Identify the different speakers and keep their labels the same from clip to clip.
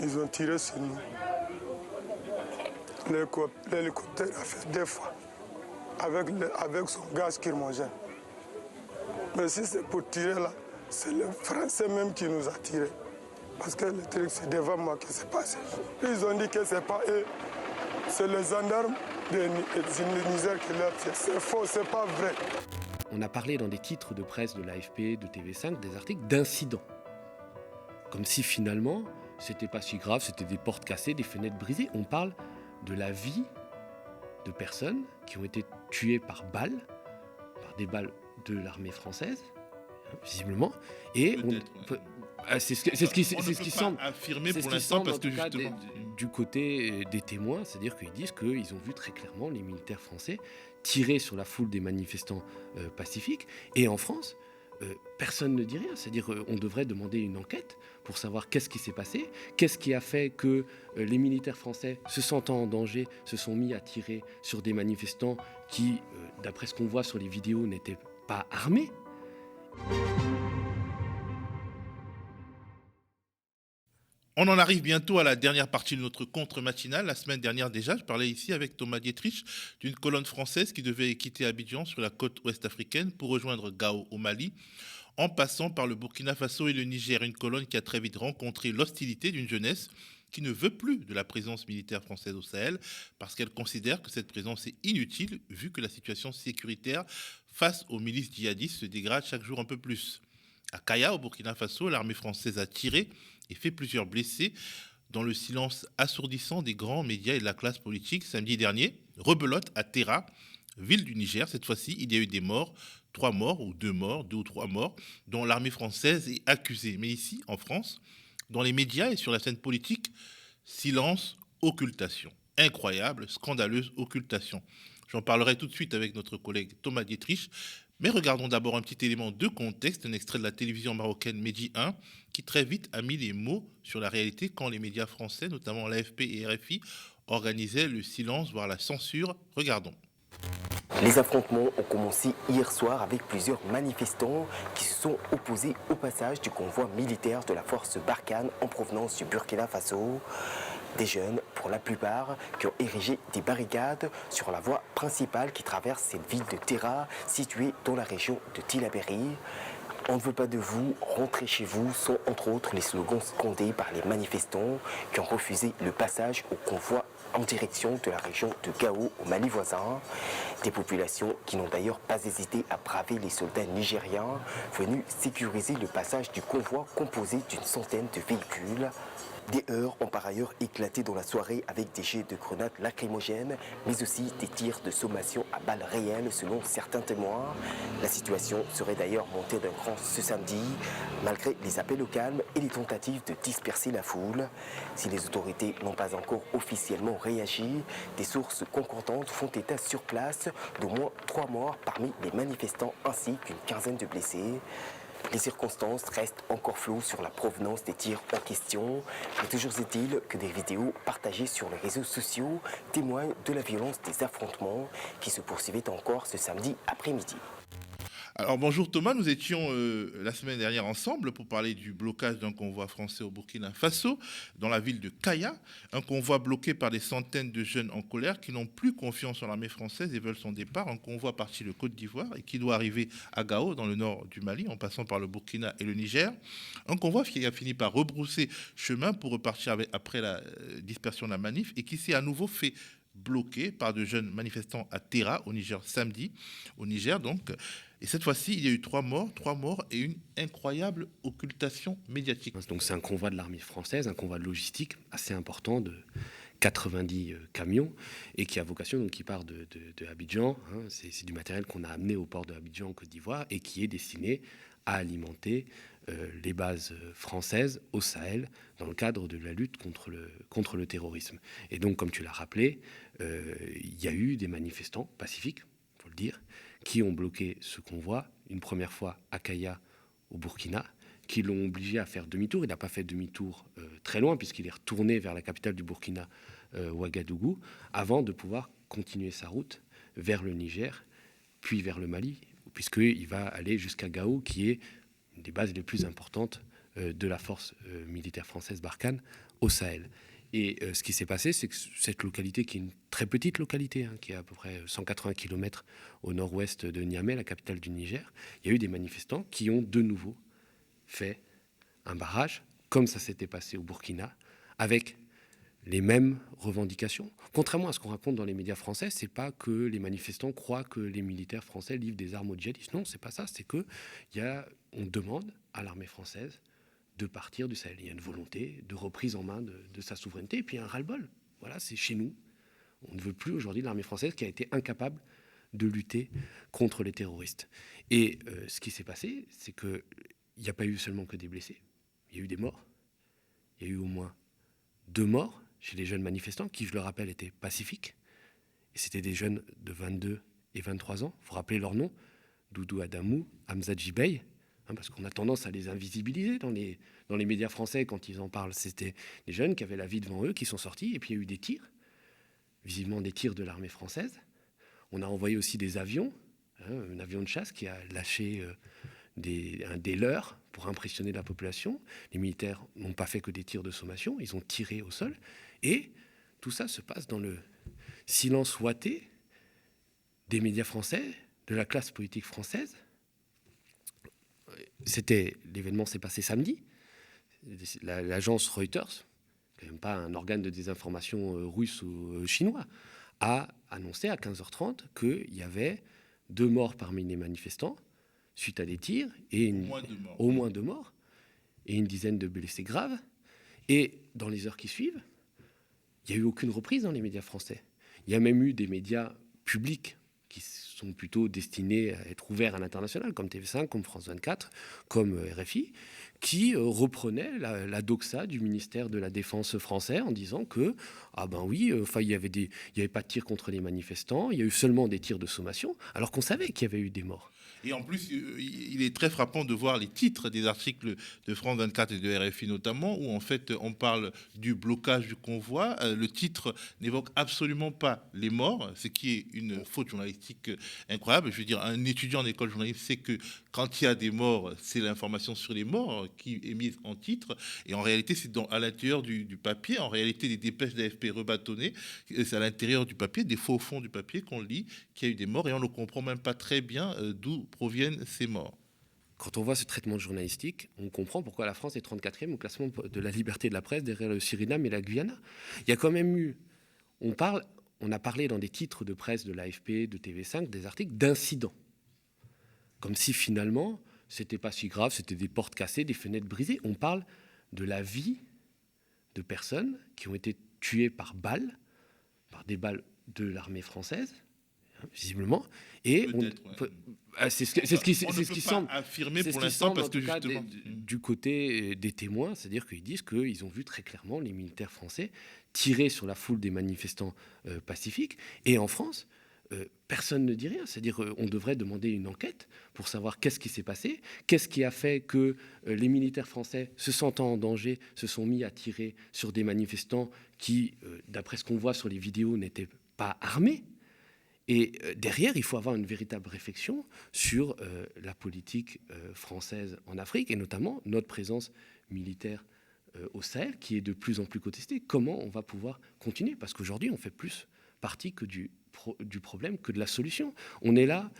Speaker 1: ils ont tiré sur nous. L'hélicoptère a fait 2 fois avec son gaz kirmogène. Mais si c'est pour tirer là, c'est le Français même qui nous a tirés. Parce que le truc, c'est devant moi que c'est passé. Ils ont dit que c'est pas eux, c'est les gendarmes du Niger qui l'ont tiré. C'est faux, c'est pas vrai.
Speaker 2: On a parlé dans des titres de presse de l'AFP, de TV5, des articles d'incidents. Comme si finalement, c'était pas si grave, c'était des portes cassées, des fenêtres brisées. On parle de la vie de personnes qui ont été tuées par des balles de l'armée française, visiblement. Et c'est ce qui semble
Speaker 3: affirmer pour l'instant parce que justement
Speaker 2: du côté des témoins, c'est-à-dire qu'ils disent qu'ils ont vu très clairement les militaires français tirer sur la foule des manifestants pacifiques. Et en France, personne ne dit rien. C'est-à-dire qu'on devrait demander une enquête pour savoir qu'est-ce qui s'est passé, qu'est-ce qui a fait que les militaires français, se sentant en danger, se sont mis à tirer sur des manifestants qui, d'après ce qu'on voit sur les vidéos, n'étaient pas armés.
Speaker 3: On en arrive bientôt à la dernière partie de notre contre-matinale. La semaine dernière déjà, je parlais ici avec Thomas Dietrich d'une colonne française qui devait quitter Abidjan sur la côte ouest africaine pour rejoindre Gao au Mali, en passant par le Burkina Faso et le Niger. Une colonne qui a très vite rencontré l'hostilité d'une jeunesse qui ne veut plus de la présence militaire française au Sahel parce qu'elle considère que cette présence est inutile vu que la situation sécuritaire face aux milices djihadistes se dégrade chaque jour un peu plus. À Kaya, au Burkina Faso, l'armée française a tiré et fait plusieurs blessés dans le silence assourdissant des grands médias et de la classe politique. Samedi dernier, rebelote à Terra, ville du Niger. Cette fois-ci, il y a eu des morts, 3 morts ou 2 morts, 2 ou 3 morts, dont l'armée française est accusée. Mais ici, en France, dans les médias et sur la scène politique, silence, occultation. Incroyable, scandaleuse occultation. J'en parlerai tout de suite avec notre collègue Thomas Dietrich. Mais regardons d'abord un petit élément de contexte, un extrait de la télévision marocaine Medi 1, qui très vite a mis les mots sur la réalité quand les médias français, notamment l'AFP et RFI, organisaient le silence, voire la censure. Regardons.
Speaker 4: Les affrontements ont commencé hier soir avec plusieurs manifestants qui se sont opposés au passage du convoi militaire de la force Barkhane en provenance du Burkina Faso. Des jeunes, pour la plupart, qui ont érigé des barricades sur la voie principale qui traverse cette ville de Terra, située dans la région de Tillabéri. On ne veut pas de vous, rentrez chez vous, sont entre autres les slogans scandés par les manifestants qui ont refusé le passage au convoi en direction de la région de Gao au Mali voisin. Des populations qui n'ont d'ailleurs pas hésité à braver les soldats nigériens venus sécuriser le passage du convoi composé d'une centaine de véhicules. Des heurts ont par ailleurs éclaté dans la soirée avec des jets de grenades lacrymogènes, mais aussi des tirs de sommation à balles réelles selon certains témoins. La situation serait d'ailleurs montée d'un cran ce samedi, malgré les appels au calme et les tentatives de disperser la foule. Si les autorités n'ont pas encore officiellement réagi, des sources concordantes font état sur place d'au moins 3 morts parmi les manifestants ainsi qu'une quinzaine de blessés. Les circonstances restent encore floues sur la provenance des tirs en question, mais toujours est-il que des vidéos partagées sur les réseaux sociaux témoignent de la violence des affrontements qui se poursuivaient encore ce samedi après-midi.
Speaker 3: Alors bonjour Thomas, nous étions la semaine dernière ensemble pour parler du blocage d'un convoi français au Burkina Faso dans la ville de Kaya, un convoi bloqué par des centaines de jeunes en colère qui n'ont plus confiance en l'armée française et veulent son départ, un convoi parti de Côte d'Ivoire et qui doit arriver à Gao dans le nord du Mali en passant par le Burkina et le Niger, un convoi qui a fini par rebrousser chemin pour repartir après la dispersion de la manif et qui s'est à nouveau fait bloqué par de jeunes manifestants à Terra, au Niger, samedi, au Niger donc. Et cette fois-ci, il y a eu 3 morts et une incroyable occultation médiatique.
Speaker 2: Donc c'est un convoi de l'armée française, un convoi de logistique assez important de 90 camions et qui a vocation, donc qui part de Abidjan. Hein, c'est du matériel qu'on a amené au port de Abidjan en Côte d'Ivoire et qui est destiné à alimenter les bases françaises au Sahel dans le cadre de la lutte contre le terrorisme. Et donc, comme tu l'as rappelé, il y a eu des manifestants pacifiques, il faut le dire, qui ont bloqué ce convoi, une première fois à Kaya, au Burkina, qui l'ont obligé à faire demi-tour. Il n'a pas fait demi-tour très loin, puisqu'il est retourné vers la capitale du Burkina, Ouagadougou, avant de pouvoir continuer sa route vers le Niger, puis vers le Mali, puisqu'il va aller jusqu'à Gao, qui est une des bases les plus importantes de la force militaire française Barkhane au Sahel. Et ce qui s'est passé, c'est que cette localité, qui est une très petite localité, hein, qui est à peu près 180 km au nord-ouest de Niamey, la capitale du Niger, il y a eu des manifestants qui ont de nouveau fait un barrage, comme ça s'était passé au Burkina, avec les mêmes revendications. Contrairement à ce qu'on raconte dans les médias français, c'est pas que les manifestants croient que les militaires français livrent des armes aux djihadistes. Non, c'est pas ça. C'est que on demande à l'armée française de partir du Sahel. Il y a une volonté de reprise en main de sa souveraineté, et puis un ras-le-bol. Voilà, c'est chez nous. On ne veut plus aujourd'hui de l'armée française qui a été incapable de lutter contre les terroristes. Et ce qui s'est passé, c'est qu'il n'y a pas eu seulement que des blessés. Il y a eu des morts. Il y a eu au moins 2 morts chez les jeunes manifestants, qui, je le rappelle, étaient pacifiques. Et c'était des jeunes de 22 et 23 ans. Vous vous rappelez leur nom ? Doudou Adamou, Hamza Djibey, parce qu'on a tendance à les invisibiliser dans les médias français quand ils en parlent. C'était des jeunes qui avaient la vie devant eux, qui sont sortis, et puis il y a eu des tirs, visiblement des tirs de l'armée française. On a envoyé aussi des avions, un avion de chasse qui a lâché des leurres pour impressionner la population. Les militaires n'ont pas fait que des tirs de sommation, ils ont tiré au sol. Et tout ça se passe dans le silence ouaté des médias français, de la classe politique française. L'événement s'est passé samedi. L'agence Reuters, quand même pas un organe de désinformation russe ou chinois, a annoncé à 15h30 qu'il y avait 2 morts parmi les manifestants suite à des tirs, et au moins 2 morts, et une dizaine de blessés graves. Et dans les heures qui suivent, il n'y a eu aucune reprise dans les médias français. Il y a même eu des médias publics qui sont plutôt destinés à être ouverts à l'international, comme TV5, comme France 24, comme RFI, qui reprenaient la doxa du ministère de la Défense français en disant que, il n'y avait pas de tirs contre les manifestants, il y a eu seulement des tirs de sommation, alors qu'on savait qu'il y avait eu des morts.
Speaker 3: Et en plus, il est très frappant de voir les titres des articles de France 24 et de RFI notamment, où en fait on parle du blocage du convoi. Le titre n'évoque absolument pas les morts, ce qui est une faute journalistique incroyable. Je veux dire, un étudiant en école journalistique sait que quand il y a des morts, c'est l'information sur les morts qui est mise en titre. Et en réalité, c'est à l'intérieur du papier. En réalité, des dépêches d'AFP rebâtonnées, c'est à l'intérieur du papier, des faux fonds du papier qu'on lit qu'il y a eu des morts, et on ne comprend même pas très bien d'où proviennent ces morts.
Speaker 2: Quand on voit ce traitement journalistique, on comprend pourquoi la France est 34e au classement de la liberté de la presse derrière le Suriname et la Guyana. Il y a quand même eu... On a parlé dans des titres de presse de l'AFP, de TV5, des articles d'incidents. Comme si finalement, c'était pas si grave, c'était des portes cassées, des fenêtres brisées. On parle de la vie de personnes qui ont été tuées par des balles de l'armée française, visiblement, et c'est ce qui semble
Speaker 3: affirmer pour l'instant, parce que justement
Speaker 2: du côté des témoins, c'est-à-dire qu'ils disent qu'ils ont vu très clairement les militaires français tirer sur la foule des manifestants pacifiques, et en France personne ne dit rien. C'est-à-dire on devrait demander une enquête pour savoir qu'est-ce qui s'est passé, qu'est-ce qui a fait que les militaires français, se sentant en danger, se sont mis à tirer sur des manifestants qui, d'après ce qu'on voit sur les vidéos, n'étaient pas armés. Et derrière, il faut avoir une véritable réflexion sur la politique française en Afrique, et notamment notre présence militaire au Sahel, qui est de plus en plus contestée. Comment on va pouvoir continuer ? Parce qu'aujourd'hui, on fait plus partie que du problème que de la solution. On est là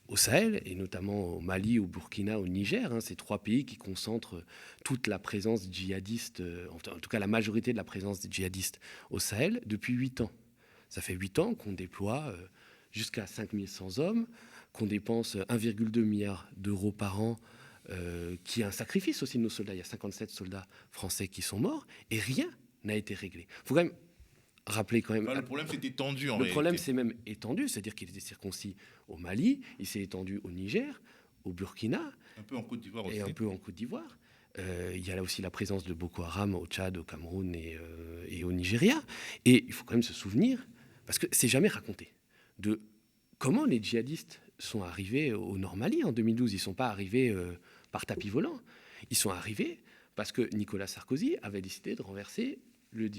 Speaker 2: au Sahel, et notamment au Mali, au Burkina, au Niger, ces 3 pays qui concentrent toute la présence djihadiste, en tout cas la majorité de la présence des djihadistes au Sahel, depuis 8 ans. Ça fait 8 ans qu'on déploie jusqu'à 5100 hommes, qu'on dépense 1,2 milliard d'euros par an, qui est un sacrifice aussi de nos soldats. Il y a 57 soldats français qui sont morts, et rien n'a été réglé. Il faut quand même rappeler quand même...
Speaker 3: Le problème s'est étendu en réalité.
Speaker 2: Le problème s'est même étendu, c'est-à-dire qu'il était circoncis au Mali, il s'est étendu au Niger, au Burkina...
Speaker 3: Un peu en Côte d'Ivoire aussi.
Speaker 2: Et un peu en Côte d'Ivoire. Il y a là aussi la présence de Boko Haram au Tchad, au Cameroun et au Nigeria. Et il faut quand même se souvenir, parce que c'est jamais raconté, de comment les djihadistes sont arrivés au Nord Mali en 2012. Ils ne sont pas arrivés par tapis volant. Ils sont arrivés parce que Nicolas Sarkozy avait décidé de renverser le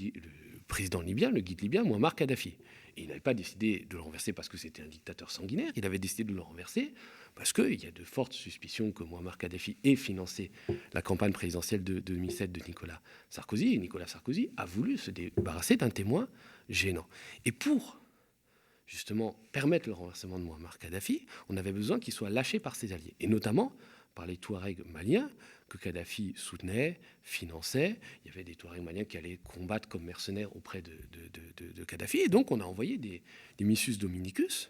Speaker 2: président libyen, le guide libyen, Mouammar Kadhafi. Et il n'avait pas décidé de le renverser parce que c'était un dictateur sanguinaire, il avait décidé de le renverser parce qu'il y a de fortes suspicions que Mouammar Kadhafi ait financé la campagne présidentielle de 2007 de Nicolas Sarkozy. Et Nicolas Sarkozy a voulu se débarrasser d'un témoin gênant. Et pour justement permettre le renversement de Mouammar Kadhafi, on avait besoin qu'il soit lâché par ses alliés, et notamment par les Touaregs maliens que Kadhafi soutenait, finançait. Il y avait des Touaregs maliens qui allaient combattre comme mercenaires auprès de Kadhafi. Et donc, on a envoyé des missus dominicus,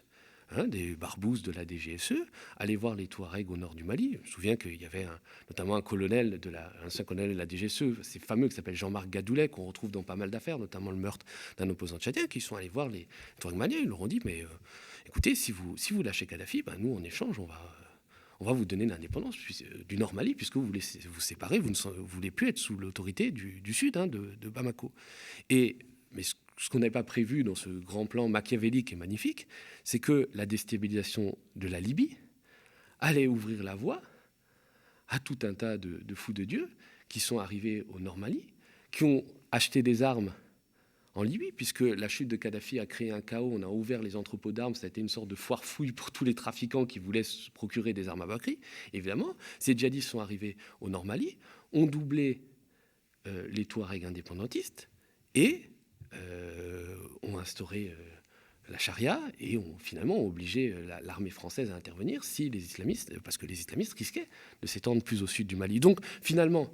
Speaker 2: des barbouzes de la DGSE, aller voir les Touaregs au nord du Mali. Je me souviens qu'il y avait notamment un ancien colonel de la DGSE, c'est fameux, qui s'appelle Jean-Marc Gadoulet, qu'on retrouve dans pas mal d'affaires, notamment le meurtre d'un opposant tchadien, qui sont allés voir les Touaregs maliens. Ils leur ont dit, mais écoutez, si vous lâchez Kadhafi, nous, en échange, on va vous donner l'indépendance du Nord Mali, puisque vous voulez vous séparer, vous ne voulez plus être sous l'autorité du Sud, de Bamako. Mais ce qu'on n'avait pas prévu dans ce grand plan machiavélique et magnifique, c'est que la déstabilisation de la Libye allait ouvrir la voie à tout un tas de fous de Dieu qui sont arrivés au Nord Mali, qui ont acheté des armes en Libye, puisque la chute de Kadhafi a créé un chaos, on a ouvert les entrepôts d'armes, ça a été une sorte de foire-fouille pour tous les trafiquants qui voulaient se procurer des armes à bas prix. Évidemment, ces djihadistes sont arrivés au Nord Mali, ont doublé les Touaregs indépendantistes et ont instauré la charia et ont finalement obligé l'armée française à intervenir parce que les islamistes risquaient de s'étendre plus au sud du Mali. Donc finalement,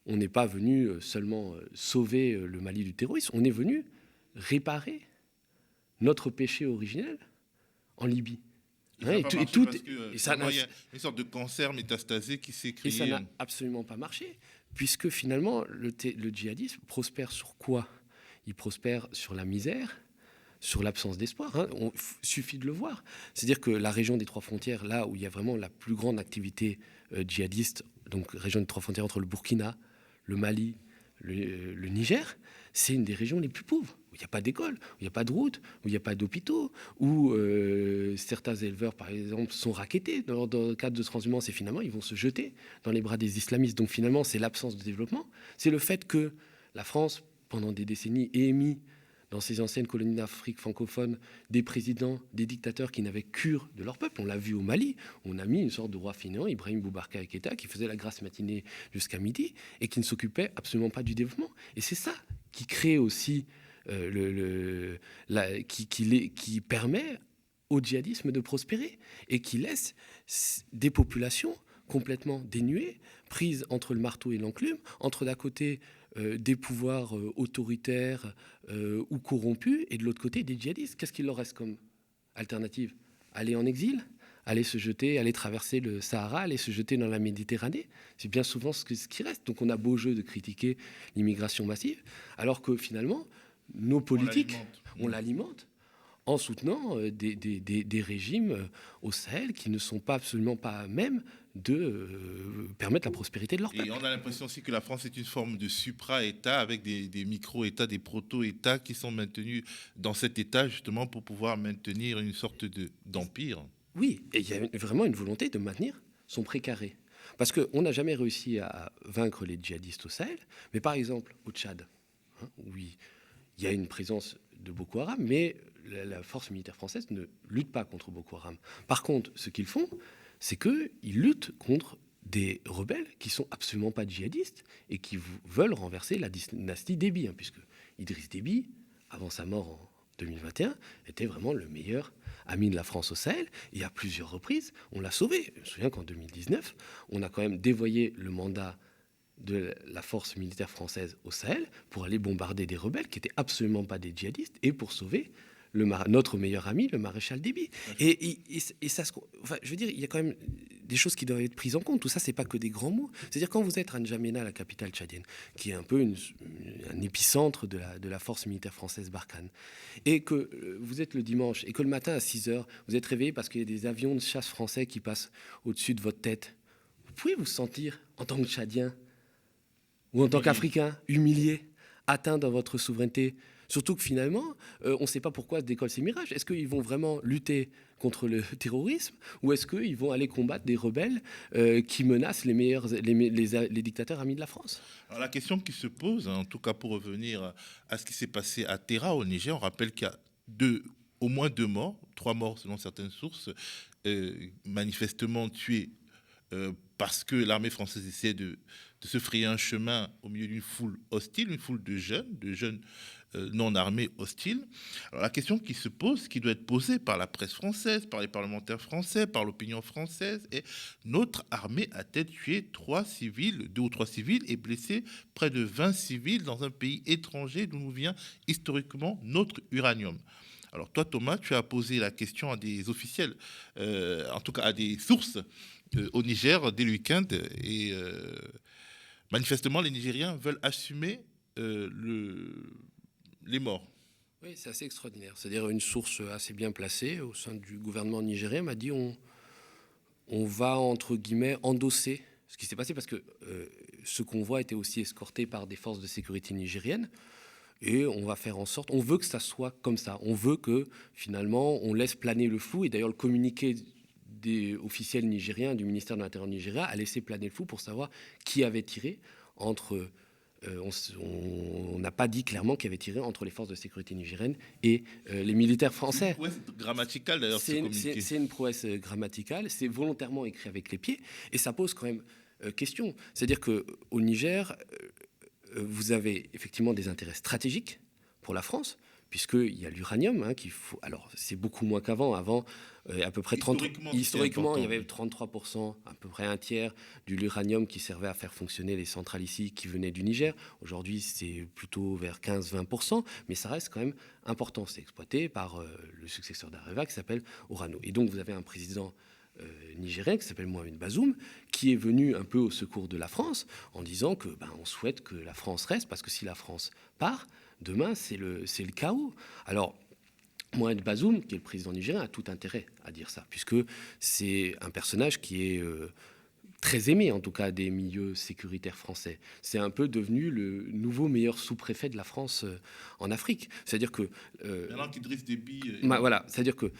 Speaker 2: on n'est pas venu seulement sauver le Mali du terrorisme, on est venu réparer notre péché originel en Libye.
Speaker 3: Il y a une sorte de cancer métastasé qui s'est créé.
Speaker 2: Et ça n'a absolument pas marché, puisque finalement, le djihadisme prospère sur quoi ? Il prospère sur la misère, sur l'absence d'espoir. Il suffit de le voir. C'est-à-dire que la région des Trois Frontières, là où il y a vraiment la plus grande activité djihadiste, donc région des Trois Frontières entre le Burkina, le Mali, le Niger, c'est une des régions les plus pauvres, où il n'y a pas d'école, où il n'y a pas de route, où il n'y a pas d'hôpitaux, où certains éleveurs, par exemple, sont rackettés dans le cadre de transhumance et finalement, ils vont se jeter dans les bras des islamistes. Donc finalement, c'est l'absence de développement. C'est le fait que la France, pendant des décennies, ait émis dans ces anciennes colonies d'Afrique francophone, des présidents, des dictateurs qui n'avaient cure de leur peuple. On l'a vu au Mali, on a mis une sorte de roi fainéant, Ibrahim Boubacar Keïta, qui faisait la grasse matinée jusqu'à midi et qui ne s'occupait absolument pas du développement. Et c'est ça qui crée aussi, qui permet au djihadisme de prospérer et qui laisse des populations complètement dénuées, prises entre le marteau et l'enclume, entre d'un côté des pouvoirs autoritaires ou corrompus, et de l'autre côté des djihadistes. Qu'est-ce qu'il leur reste comme alternative ? Aller en exil ? Aller se jeter, aller traverser le Sahara, aller se jeter dans la Méditerranée ? C'est bien souvent ce qui reste. Donc on a beau jeu de critiquer l'immigration massive, alors que finalement, nos politiques, on l'alimente en soutenant des régimes au Sahel qui ne sont absolument pas à même de permettre la prospérité de leur peuple.
Speaker 3: Et on a l'impression aussi que la France est une forme de supra-État avec des micro-États, des proto-États qui sont maintenus dans cet État justement pour pouvoir maintenir une sorte d'empire.
Speaker 2: Oui, et il y a vraiment une volonté de maintenir son précaré. Parce qu'on n'a jamais réussi à vaincre les djihadistes au Sahel, mais par exemple au Tchad, où il y a une présence de Boko Haram, mais la force militaire française ne lutte pas contre Boko Haram. Par contre, ce qu'ils font, c'est qu'ils luttent contre des rebelles qui ne sont absolument pas djihadistes et qui veulent renverser la dynastie Déby, puisque Idriss Déby, avant sa mort en 2021, était vraiment le meilleur ami de la France au Sahel. Et à plusieurs reprises, on l'a sauvé. Je me souviens qu'en 2019, on a quand même dévoyé le mandat de la force militaire française au Sahel pour aller bombarder des rebelles qui n'étaient absolument pas des djihadistes et pour sauver notre meilleur ami, le maréchal Déby. Et ça, je veux dire, il y a quand même des choses qui doivent être prises en compte. Tout ça, c'est pas que des grands mots. C'est-à-dire quand vous êtes à N'Djamena, la capitale tchadienne, qui est un peu un épicentre de la force militaire française Barkhane, et que vous êtes le dimanche, et que le matin à 6h, vous êtes réveillé parce qu'il y a des avions de chasse français qui passent au-dessus de votre tête, vous pouvez vous sentir, en tant que Tchadien, ou en tant qu'Africain, humilié, atteint dans votre souveraineté, Surtout que finalement, on ne sait pas pourquoi se décollent ces mirages. Est-ce qu'ils vont vraiment lutter contre le terrorisme ou est-ce qu'ils vont aller combattre des rebelles qui menacent les dictateurs amis de la France?
Speaker 3: Alors, la question qui se pose, en tout cas pour revenir à ce qui s'est passé à Terra, au Niger, on rappelle qu'il y a au moins 2 morts, 3 morts selon certaines sources, manifestement tués parce que l'armée française essaie de se frayer un chemin au milieu d'une foule hostile, une foule de jeunes non armés hostiles. Alors la question qui se pose, qui doit être posée par la presse française, par les parlementaires français, par l'opinion française, est: notre armée a-t-elle tué 2 ou 3 civils et blessé près de 20 civils dans un pays étranger d'où nous vient historiquement notre uranium? Alors toi, Thomas, tu as posé la question à des officiels, en tout cas à des sources au Niger dès le week-end, et manifestement les Nigériens veulent assumer les morts.
Speaker 2: Oui, c'est assez extraordinaire. C'est-à-dire une source assez bien placée au sein du gouvernement nigérien m'a dit on va, entre guillemets, endosser ce qui s'est passé, parce que ce convoi était aussi escorté par des forces de sécurité nigériennes. Et on va faire en sorte, on veut que ça soit comme ça. On veut que, finalement, on laisse planer le flou. Et d'ailleurs, le communiqué des officiels nigériens, du ministère de l'Intérieur nigérien, a laissé planer le flou pour savoir qui avait tiré entre... on n'a pas dit clairement qu'il y avait tiré entre les forces de sécurité nigériennes et les militaires français.
Speaker 3: C'est une prouesse grammaticale, d'ailleurs, ce communiqué.
Speaker 2: C'est une prouesse grammaticale, c'est volontairement écrit avec les pieds, et ça pose quand même question. C'est-à-dire qu'au Niger... vous avez effectivement des intérêts stratégiques pour la France, puisqu'il y a l'uranium qu'il faut. Alors, c'est beaucoup moins qu'avant. Avant, à peu près 30. Historiquement, il y avait 33%, à peu près un tiers de l'uranium qui servait à faire fonctionner les centrales ici qui venaient du Niger. Aujourd'hui, c'est plutôt vers 15-20%, mais ça reste quand même important. C'est exploité par le successeur d'Areva qui s'appelle Orano. Et donc, vous avez un président nigérien qui s'appelle Mohamed Bazoum, qui est venu un peu au secours de la France en disant que on souhaite que la France reste, parce que si la France part, demain c'est le chaos. Alors Mohamed Bazoum, qui est le président nigérien, a tout intérêt à dire ça, puisque c'est un personnage qui est très aimé, en tout cas, des milieux sécuritaires français. C'est un peu devenu le nouveau meilleur sous-préfet de la France en Afrique. C'est-à-dire que...
Speaker 3: Maintenant qu'Idriss Déby...
Speaker 2: voilà, c'est-à-dire que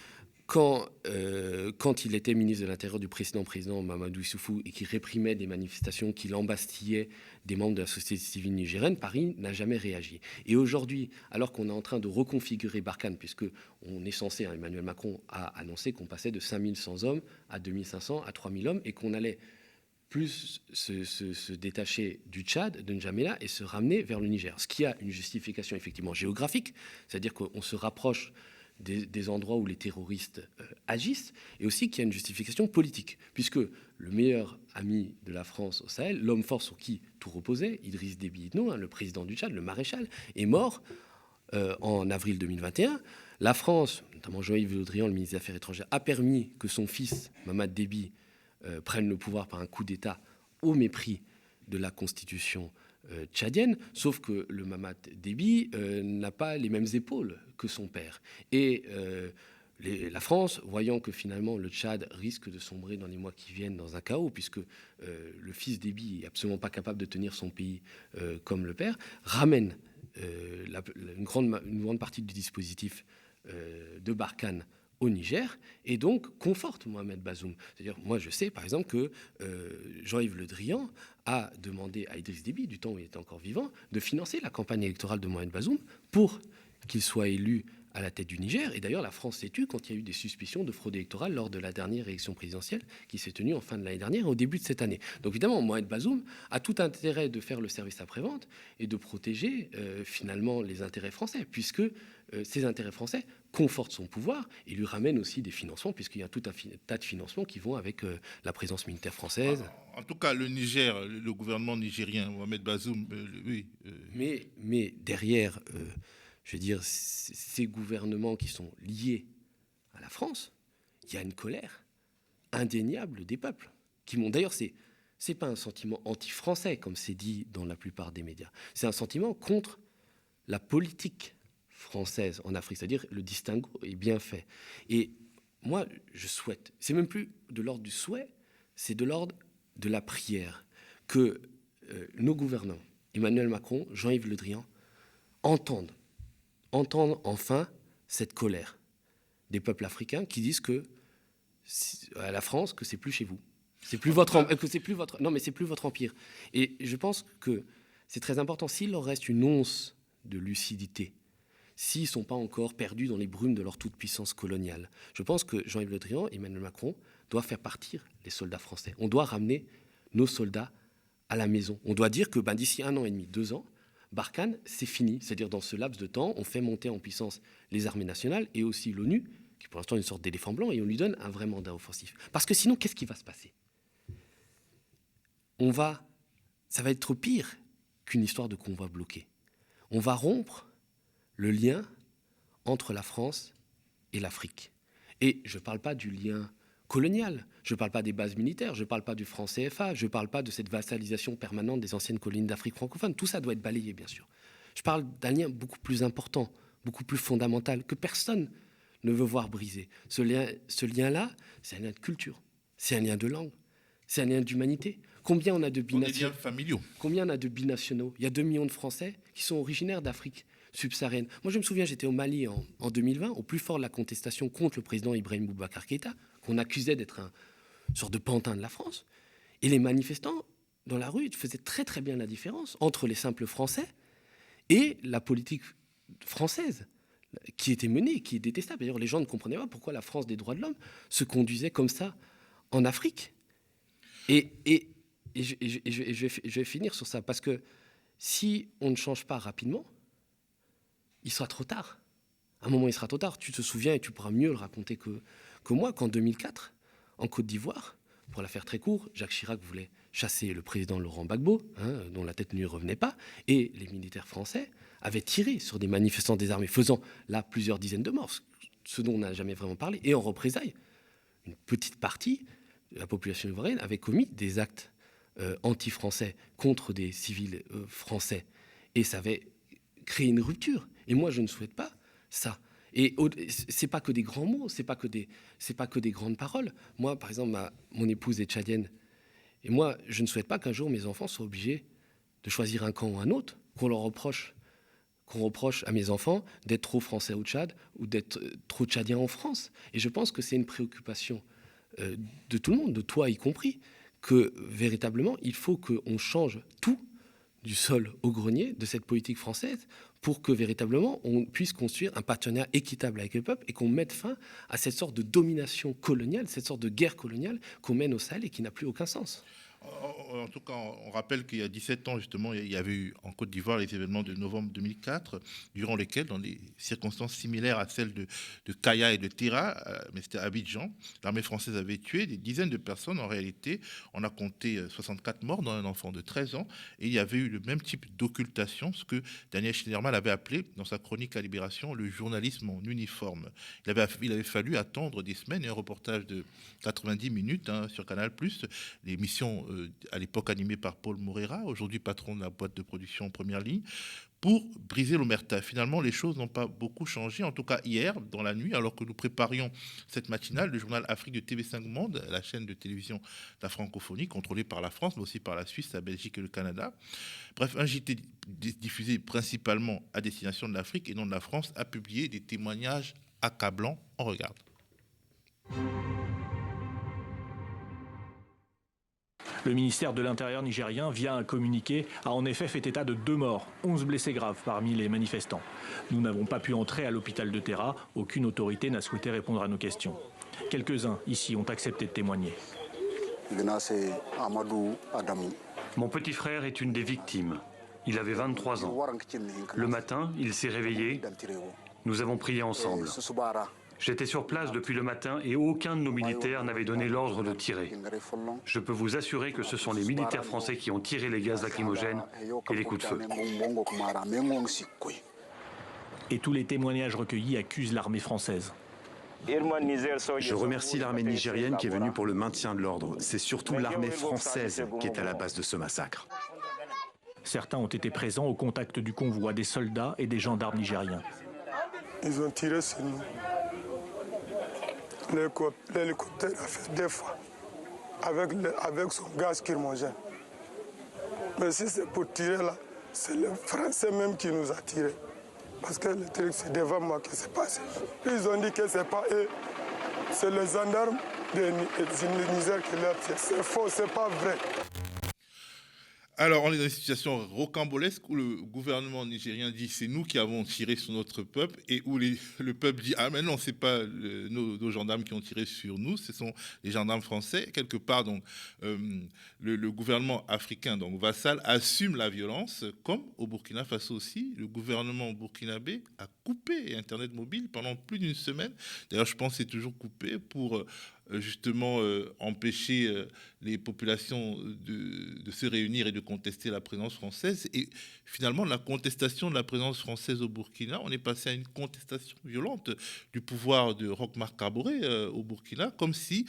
Speaker 2: quand il était ministre de l'Intérieur du président Mamadou Issoufou et qui réprimait des manifestations, qui l'embastillait des membres de la société civile nigérienne, Paris n'a jamais réagi. Et aujourd'hui, alors qu'on est en train de reconfigurer Barkhane, puisque on est censé, Emmanuel Macron a annoncé qu'on passait de 5100 hommes à 2500 à 3000 hommes et qu'on allait plus se détacher du Tchad, de N'Djamena, et se ramener vers le Niger. Ce qui a une justification effectivement géographique, c'est-à-dire qu'on se rapproche des endroits où les terroristes agissent, et aussi qu'il y a une justification politique, puisque le meilleur ami de la France au Sahel, l'homme fort sur qui tout reposait, Idriss Déby Itno, le président du Tchad, le maréchal, est mort en avril 2021. La France, notamment Jean-Yves Le Drian, le ministre des Affaires étrangères, a permis que son fils, Mamad Déby, prenne le pouvoir par un coup d'État au mépris de la constitution tchadienne, sauf que le Mamad Déby n'a pas les mêmes épaules que son père. Et la France, voyant que finalement le Tchad risque de sombrer dans les mois qui viennent dans un chaos, puisque le fils Déby n'est absolument pas capable de tenir son pays comme le père, ramène une grande partie du dispositif de Barkhane au Niger, et donc conforte Mohamed Bazoum. C'est-à-dire, moi je sais par exemple que Jean-Yves Le Drian a demandé à Idriss Déby, du temps où il était encore vivant, de financer la campagne électorale de Mohamed Bazoum pour qu'il soit élu à la tête du Niger. Et d'ailleurs, la France s'est tue quand il y a eu des suspicions de fraude électorale lors de la dernière élection présidentielle qui s'est tenue en fin de l'année dernière et au début de cette année. Donc évidemment, Mohamed Bazoum a tout intérêt de faire le service après-vente et de protéger finalement les intérêts français, puisque ces intérêts français confortent son pouvoir et lui ramènent aussi des financements, puisqu'il y a tout un tas de financements qui vont avec la présence militaire française.
Speaker 3: En tout cas, le Niger, le gouvernement nigérien, Mohamed Bazoum, oui.
Speaker 2: Mais derrière... je veux dire, ces gouvernements qui sont liés à la France, il y a une colère indéniable des peuples. D'ailleurs, c'est pas un sentiment anti-français, comme c'est dit dans la plupart des médias. C'est un sentiment contre la politique française en Afrique, c'est-à-dire le distinguo est bien fait. Et moi, je souhaite, c'est même plus de l'ordre du souhait, c'est de l'ordre de la prière, que nos gouvernants, Emmanuel Macron, Jean-Yves Le Drian, entendent entendre enfin cette colère des peuples africains qui disent à la France que c'est plus chez vous, c'est plus votre empire. Et je pense que c'est très important. S'il leur reste une once de lucidité, s'ils ne sont pas encore perdus dans les brumes de leur toute-puissance coloniale, je pense que Jean-Yves Le Drian et Emmanuel Macron doivent faire partir les soldats français. On doit ramener nos soldats à la maison. On doit dire que d'ici 1 an et demi, 2 ans, Barkhane, c'est fini. C'est-à-dire, dans ce laps de temps, on fait monter en puissance les armées nationales et aussi l'ONU, qui pour l'instant est une sorte d'éléphant blanc, et on lui donne un vrai mandat offensif. Parce que sinon, qu'est-ce qui va se passer ? Ça va être pire qu'une histoire de convoi bloqué. On va rompre le lien entre la France et l'Afrique. Et je ne parle pas du lien colonial, je ne parle pas des bases militaires, je ne parle pas du franc CFA, je ne parle pas de cette vassalisation permanente des anciennes colonies d'Afrique francophone. Tout ça doit être balayé, bien sûr. Je parle d'un lien beaucoup plus important, beaucoup plus fondamental, que personne ne veut voir briser. Ce lien-là, c'est un lien de culture, c'est un lien de langue, c'est un lien d'humanité. Combien on a de binationaux ?
Speaker 3: Des liens familiaux.
Speaker 2: Combien on a de binationaux ? Il y a 2 millions de Français qui sont originaires d'Afrique subsaharienne. Moi, je me souviens, j'étais au Mali en 2020, au plus fort de la contestation contre le président Ibrahim Boubacar Keïta, qu'on accusait d'être une sorte de pantin de la France. Et les manifestants, dans la rue, faisaient très très bien la différence entre les simples Français et la politique française qui était menée, qui est détestable. D'ailleurs, les gens ne comprenaient pas pourquoi la France des droits de l'homme se conduisait comme ça en Afrique. Et je vais finir sur ça, parce que si on ne change pas rapidement, il sera trop tard. À un moment, il sera trop tard. Tu te souviens, et tu pourras mieux le raconter que moi, qu'en 2004, en Côte d'Ivoire, pour la faire très court, Jacques Chirac voulait chasser le président Laurent Gbagbo, dont la tête ne lui revenait pas, et les militaires français avaient tiré sur des manifestants désarmés, faisant là plusieurs dizaines de morts, ce dont on n'a jamais vraiment parlé. Et en représailles, une petite partie de la population ivoirienne avait commis des actes anti-français contre des civils français. Et ça avait créé une rupture. Et moi, je ne souhaite pas ça. Et c'est pas que des grands mots, c'est pas que des grandes paroles. Moi, par exemple, mon épouse est tchadienne. Et moi, je ne souhaite pas qu'un jour mes enfants soient obligés de choisir un camp ou un autre, qu'on reproche à mes enfants d'être trop français au Tchad ou d'être trop tchadiens en France. Et je pense que c'est une préoccupation de tout le monde, de toi y compris, que véritablement, il faut qu'on change tout du sol au grenier de cette politique française pour que véritablement on puisse construire un partenariat équitable avec le peuple et qu'on mette fin à cette sorte de domination coloniale, cette sorte de guerre coloniale qu'on mène au Sahel et qui n'a plus aucun sens.
Speaker 3: En tout cas, on rappelle qu'il y a 17 ans, justement, il y avait eu en Côte d'Ivoire les événements de novembre 2004, durant lesquels, dans des circonstances similaires à celles de Kaya et de Tira, mais c'était à Abidjan, l'armée française avait tué des dizaines de personnes. En réalité, on a compté 64 morts, dont un enfant de 13 ans, et il y avait eu le même type d'occultation, ce que Daniel Schneiderman avait appelé, dans sa chronique à Libération, le journalisme en uniforme. Il avait fallu attendre des semaines, et un reportage de 90 minutes sur Canal+, l'émission à l'époque animé par Paul Moreira, aujourd'hui patron de la boîte de production Première Ligne, pour briser l'omerta. Finalement, les choses n'ont pas beaucoup changé. En tout cas, hier, dans la nuit, alors que nous préparions cette matinale, le journal Afrique de TV5 Monde, la chaîne de télévision de la francophonie, contrôlée par la France, mais aussi par la Suisse, la Belgique et le Canada. Bref, un JT diffusé principalement à destination de l'Afrique et non de la France, a publié des témoignages accablants. On regarde.
Speaker 5: Le ministère de l'Intérieur nigérien, via un communiqué, a en effet fait état de 2 morts, 11 blessés graves parmi les manifestants. Nous n'avons pas pu entrer à l'hôpital de Tera. Aucune autorité n'a souhaité répondre à nos questions. Quelques-uns ici ont accepté de témoigner.
Speaker 6: Mon petit frère est une des victimes. Il avait 23 ans. Le matin, il s'est réveillé. Nous avons prié ensemble. J'étais sur place depuis le matin et aucun de nos militaires n'avait donné l'ordre de tirer. Je peux vous assurer que ce sont les militaires français qui ont tiré les gaz lacrymogènes et les coups de feu.
Speaker 5: Et tous les témoignages recueillis accusent l'armée française.
Speaker 7: Je remercie l'armée nigérienne qui est venue pour le maintien de l'ordre. C'est surtout l'armée française qui est à la base de ce massacre.
Speaker 5: Certains ont été présents au contact du convoi des soldats et des gendarmes nigériens.
Speaker 1: Ils ont tiré sur nous. L'hélicoptère a fait 2 fois avec son gaz lacrymogène. Mais si c'est pour tirer là, c'est les Français même qui nous a tirés. Parce que le truc, c'est devant moi que c'est passé. Ils ont dit que c'est pas eux, c'est les gendarmes du Niger qui l'ont tiré. C'est faux, c'est pas vrai.
Speaker 3: Alors, on est dans une situation rocambolesque où le gouvernement nigérien dit c'est nous qui avons tiré sur notre peuple et où le peuple dit ah mais non, c'est pas nos gendarmes qui ont tiré sur nous, ce sont les gendarmes français. Quelque part, donc, le gouvernement africain, donc vassal, assume la violence, comme au Burkina Faso aussi. Le gouvernement burkinabé a coupé Internet mobile pendant plus d'une semaine. D'ailleurs, je pense que c'est toujours coupé pour justement empêcher les populations de se réunir et de contester la présence française. Et finalement, la contestation de la présence française au Burkina, on est passé à une contestation violente du pouvoir de Roch Marc Kaboré au Burkina, comme si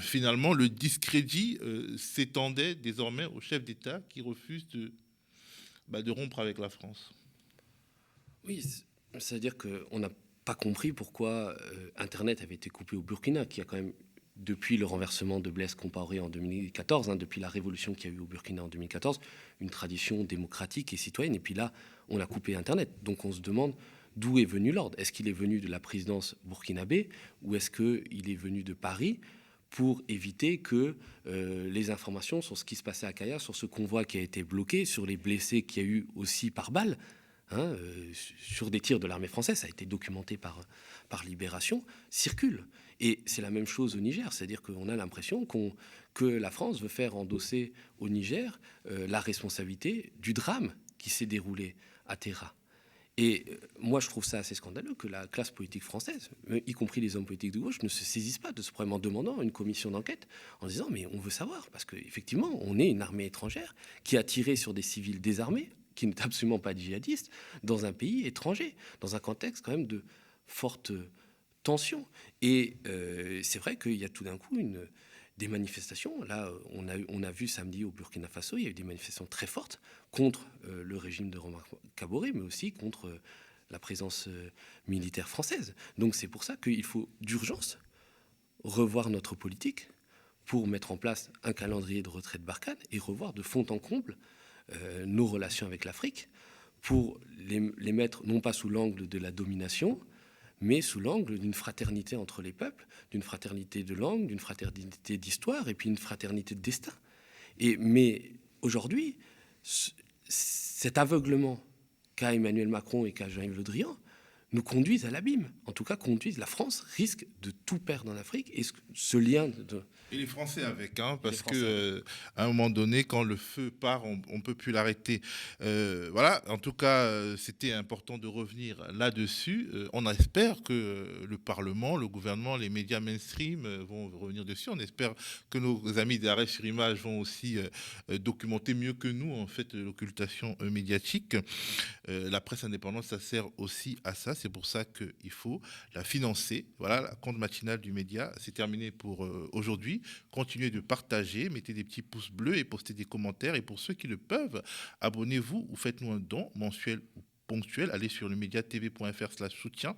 Speaker 3: finalement le discrédit s'étendait désormais au chef d'État qui refuse de rompre avec la France.
Speaker 2: Oui, c'est-à-dire qu'on n'a pas compris pourquoi Internet avait été coupé au Burkina, qui a quand même, depuis le renversement de Blaise Compaoré en 2014, depuis la révolution qu'il y a eu au Burkina en 2014, une tradition démocratique et citoyenne. Et puis là, on a coupé Internet. Donc on se demande d'où est venu l'ordre. Est-ce qu'il est venu de la présidence burkinabé ou est-ce qu'il est venu de Paris pour éviter que les informations sur ce qui se passait à Kaya, sur ce convoi qui a été bloqué, sur les blessés qu'il y a eu aussi par balle, sur des tirs de l'armée française, ça a été documenté par Libération, circulent. Et c'est la même chose au Niger, c'est-à-dire qu'on a l'impression que la France veut faire endosser au Niger la responsabilité du drame qui s'est déroulé à Terra. Et moi, je trouve ça assez scandaleux que la classe politique française, y compris les hommes politiques de gauche, ne se saisissent pas de ce problème en demandant une commission d'enquête, en disant mais on veut savoir, parce qu'effectivement, on est une armée étrangère qui a tiré sur des civils désarmés, qui n'est absolument pas djihadiste, dans un pays étranger, dans un contexte quand même de forte tension. Et c'est vrai qu'il y a tout d'un coup des manifestations. Là, on a vu samedi au Burkina Faso, il y a eu des manifestations très fortes contre le régime de Roch Marc Kaboré, mais aussi contre la présence militaire française. Donc c'est pour ça qu'il faut d'urgence revoir notre politique pour mettre en place un calendrier de retrait de Barkhane et revoir de fond en comble nos relations avec l'Afrique pour les mettre non pas sous l'angle de la domination, mais sous l'angle d'une fraternité entre les peuples, d'une fraternité de langue, d'une fraternité d'histoire et puis une fraternité de destin. Mais aujourd'hui, cet aveuglement qu'a Emmanuel Macron et qu'a Jean-Yves Le Drian nous conduisent à l'abîme. En tout cas, la France risque de tout perdre en Afrique. Et ce lien
Speaker 3: Et les Français avec, parce que à un moment donné, quand le feu part, on peut plus l'arrêter. Voilà, en tout cas, c'était important de revenir là-dessus. On espère que le Parlement, le gouvernement, les médias mainstream vont revenir dessus. On espère que nos amis d'Arrêt sur Image vont aussi documenter mieux que nous, en fait, l'occultation médiatique. La presse indépendante, ça sert aussi à ça. C'est pour ça qu'il faut la financer. Voilà, la compte matinale du média, c'est terminé pour aujourd'hui. Continuez de partager, mettez des petits pouces bleus et postez des commentaires. Et pour ceux qui le peuvent, abonnez-vous ou faites-nous un don mensuel ou ponctuel. Allez sur le mediatv.fr/soutien.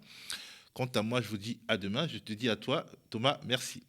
Speaker 3: Quant à moi, je vous dis à demain. Je te dis à toi, Thomas, merci.